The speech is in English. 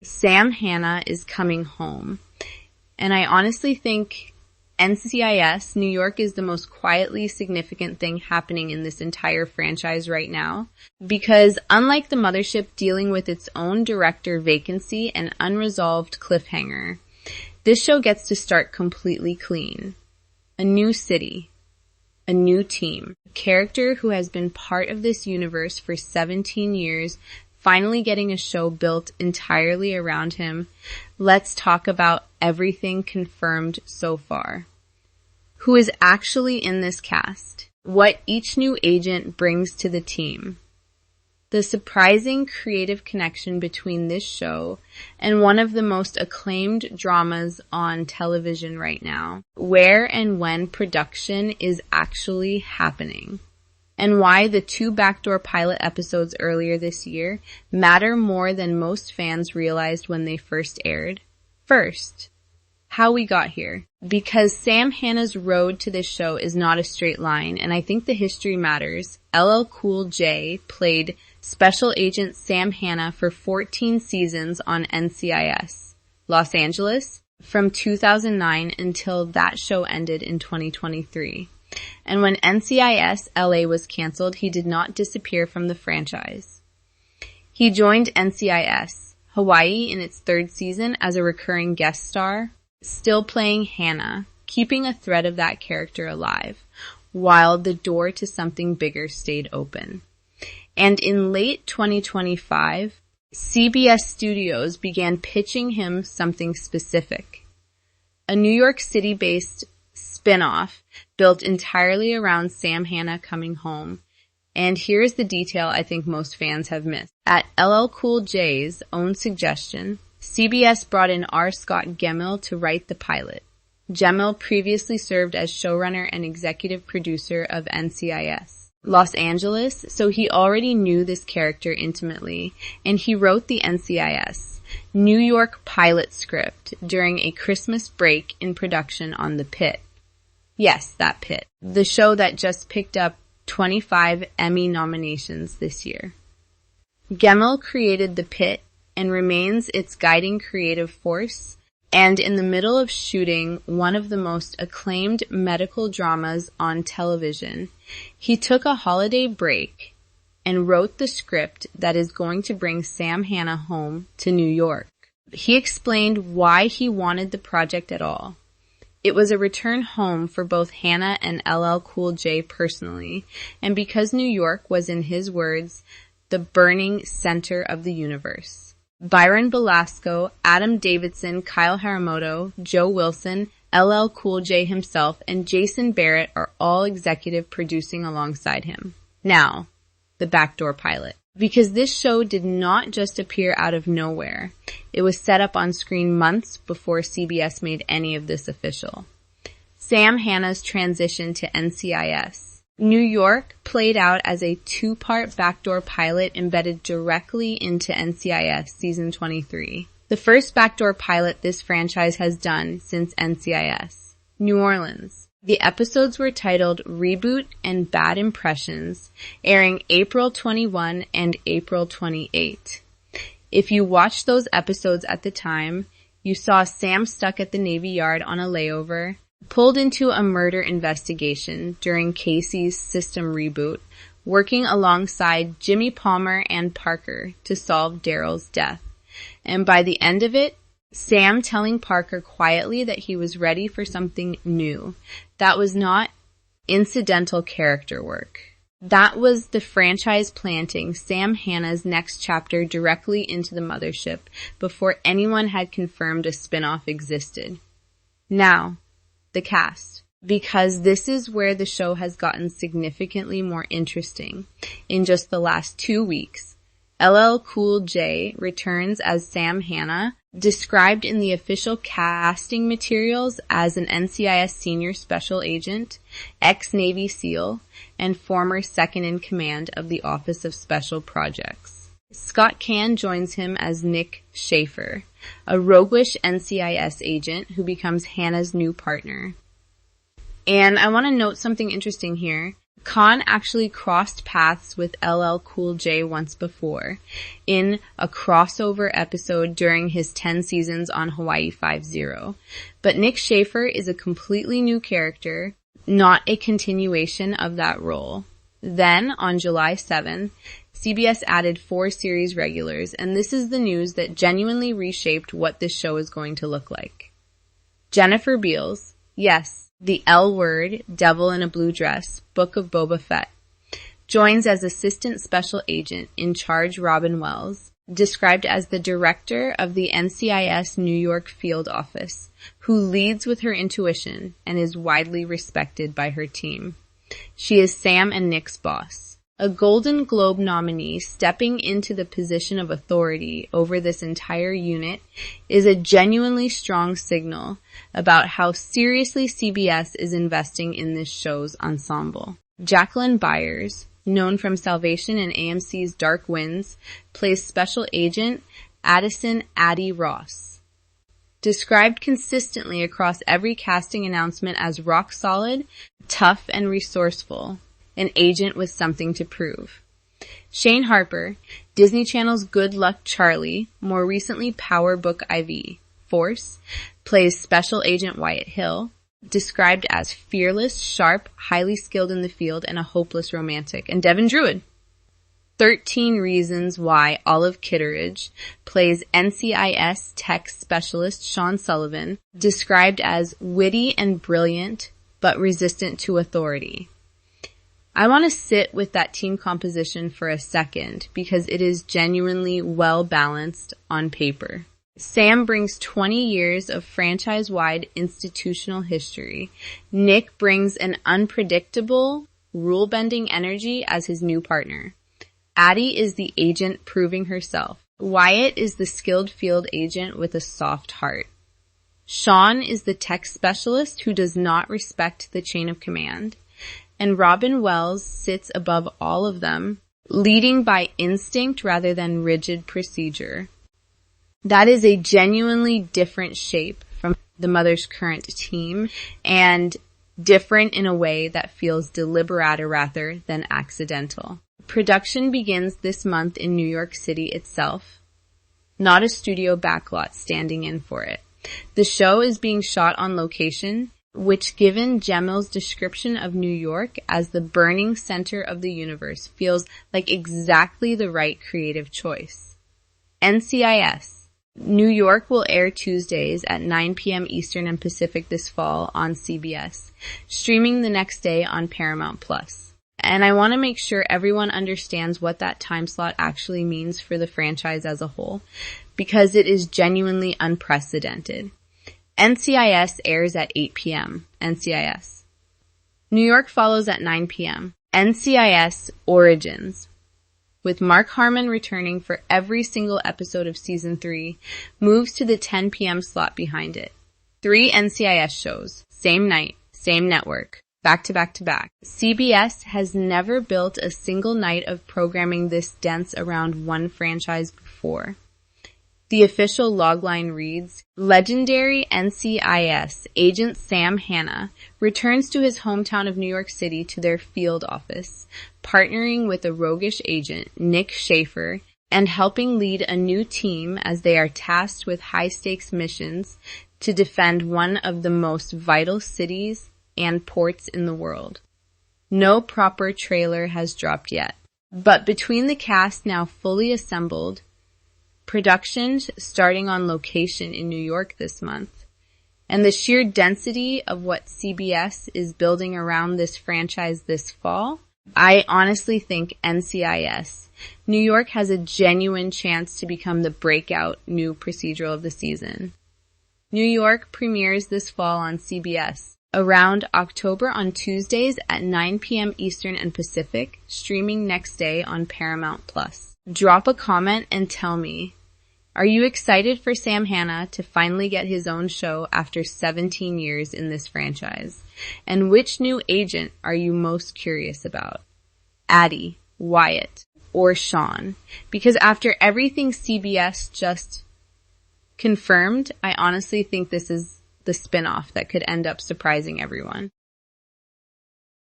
Sam Hanna is coming home. And I honestly think NCIS New York is the most quietly significant thing happening in this entire franchise right now, because unlike the mothership dealing with its own director vacancy and unresolved cliffhanger, this show gets to start completely clean. A new city, a new team, a character who has been part of this universe for 17 years, finally getting a show built entirely around him. Let's talk about everything confirmed so far. Who is actually in this cast? What each new agent brings to the team? The surprising creative connection between this show and one of the most acclaimed dramas on television right now. Where and when production is actually happening. And why the 2 backdoor pilot episodes earlier this year matter more than most fans realized when they first aired. First, how we got here. Because Sam Hanna's road to this show is not a straight line, and I think the history matters. LL Cool J played Special Agent Sam Hanna for 14 seasons on NCIS Los Angeles from 2009 until that show ended in 2023. And when NCIS LA was canceled, he did not disappear from the franchise. He joined NCIS Hawaii in its 3rd season as a recurring guest star, still playing Hanna, keeping a thread of that character alive, while the door to something bigger stayed open. And in late 2025, CBS Studios began pitching him something specific. A New York City-based spin-off built entirely around Sam Hanna coming home. And here's the detail I think most fans have missed. At LL Cool J's own suggestion, CBS brought in R. Scott Gemmell to write the pilot. Gemmell previously served as showrunner and executive producer of NCIS Los Angeles, so he already knew this character intimately, and he wrote the NCIS New York pilot script during a Christmas break in production on The Pitt. Yes, that Pitt. The show that just picked up 25 Emmy nominations this year. Gemmell created The Pitt and remains its guiding creative force, and in the middle of shooting one of the most acclaimed medical dramas on television, he took a holiday break and wrote the script that is going to bring Sam Hanna home to New York. He explained why he wanted the project at all. It was a return home for both Hanna and LL Cool J personally, and because New York was, in his words, the burning center of the universe. Byron Belasco, Adam Davidson, Kyle Haramoto, Joe Wilson, LL Cool J himself, and Jason Barrett are all executive producing alongside him. Now, the backdoor pilot. Because this show did not just appear out of nowhere. It was set up on screen months before CBS made any of this official. Sam Hanna's transition to NCIS. New York played out as a 2-part backdoor pilot embedded directly into NCIS Season 23. The first backdoor pilot this franchise has done since NCIS. New Orleans. The episodes were titled Reboot and Bad Impressions, airing April 21 and April 28. If you watched those episodes at the time, you saw Sam stuck at the Navy Yard on a layover, pulled into a murder investigation during Casey's system reboot, working alongside Jimmy Palmer and Parker to solve Daryl's death. And by the end of it, Sam telling Parker quietly that he was ready for something new. That was not incidental character work. That was the franchise planting Sam Hanna's next chapter directly into the mothership before anyone had confirmed a spinoff existed. Now, the cast. Because this is where the show has gotten significantly more interesting. In just the last 2 weeks, LL Cool J returns as Sam Hanna, described in the official casting materials as an NCIS senior special agent, ex-Navy SEAL, and former second-in-command of the Office of Special Projects. Scott Caan joins him as Nick Schaefer, a roguish NCIS agent who becomes Hanna's new partner. And I want to note something interesting here. Khan actually crossed paths with LL Cool J once before in a crossover episode during his 10 seasons on Hawaii 5-0. But Nick Schaefer is a completely new character, not a continuation of that role. Then, on July 7th, CBS added 4 series regulars, and this is the news that genuinely reshaped what this show is going to look like. Jennifer Beals, yes, the L word, Devil in a Blue Dress, Book of Boba Fett, joins as Assistant Special Agent in charge Robin Wells, described as the director of the NCIS New York field office, who leads with her intuition and is widely respected by her team. She is Sam and Nick's boss. A Golden Globe nominee stepping into the position of authority over this entire unit is a genuinely strong signal about how seriously CBS is investing in this show's ensemble. Jacqueline Byers, known from Salvation and AMC's Dark Winds, plays Special Agent Addison Addie Ross. Described consistently across every casting announcement as rock solid, tough, and resourceful, an agent with something to prove. Shane Harper, Disney Channel's Good Luck Charlie, more recently Power Book IV, Force, plays Special Agent Wyatt Hill, described as fearless, sharp, highly skilled in the field, and a hopeless romantic. And Devin Druid, 13 Reasons Why Olive Kitteridge, plays NCIS Tech Specialist Sean Sullivan, described as witty and brilliant, but resistant to authority. I want to sit with that team composition for a second because it is genuinely well balanced on paper. Sam brings 20 years of franchise-wide institutional history. Nick brings an unpredictable, rule-bending energy as his new partner. Addie is the agent proving herself. Wyatt is the skilled field agent with a soft heart. Sean is the tech specialist who does not respect the chain of command. And Robin Wells sits above all of them, leading by instinct rather than rigid procedure. That is a genuinely different shape from the Mother's current team, and different in a way that feels deliberate rather than accidental. Production begins this month in New York City itself, not a studio backlot standing in for it. The show is being shot on location, which, given Gemmel's description of New York as the burning center of the universe, feels like exactly the right creative choice. NCIS New York will air Tuesdays at 9 p.m. Eastern and Pacific this fall on CBS, streaming the next day on Paramount+. And I want to make sure everyone understands what that time slot actually means for the franchise as a whole, because it is genuinely unprecedented. NCIS airs at 8 p.m. NCIS. New York follows at 9 p.m. NCIS Origins. With Mark Harmon returning for every single episode of Season 3, moves to the 10 p.m. slot behind it. 3 NCIS shows, same night, same network, back to back to back. CBS has never built a single night of programming this dense around one franchise before. The official logline reads, legendary NCIS agent Sam Hanna returns to his hometown of New York City to their field office, partnering with a roguish agent, Nick Schaefer, and helping lead a new team as they are tasked with high-stakes missions to defend one of the most vital cities and ports in the world. No proper trailer has dropped yet, but between the cast now fully assembled, productions starting on location in New York this month, and the sheer density of what CBS is building around this franchise this fall, I honestly think NCIS New York has a genuine chance to become the breakout new procedural of the season. New York premieres this fall on CBS around October on Tuesdays at 9 p.m. Eastern and Pacific, streaming next day on Paramount+. Drop a comment and tell me, are you excited for Sam Hanna to finally get his own show after 17 years in this franchise? And which new agent are you most curious about? Addie, Wyatt, or Sean? Because after everything CBS just confirmed, I honestly think this is the spinoff that could end up surprising everyone.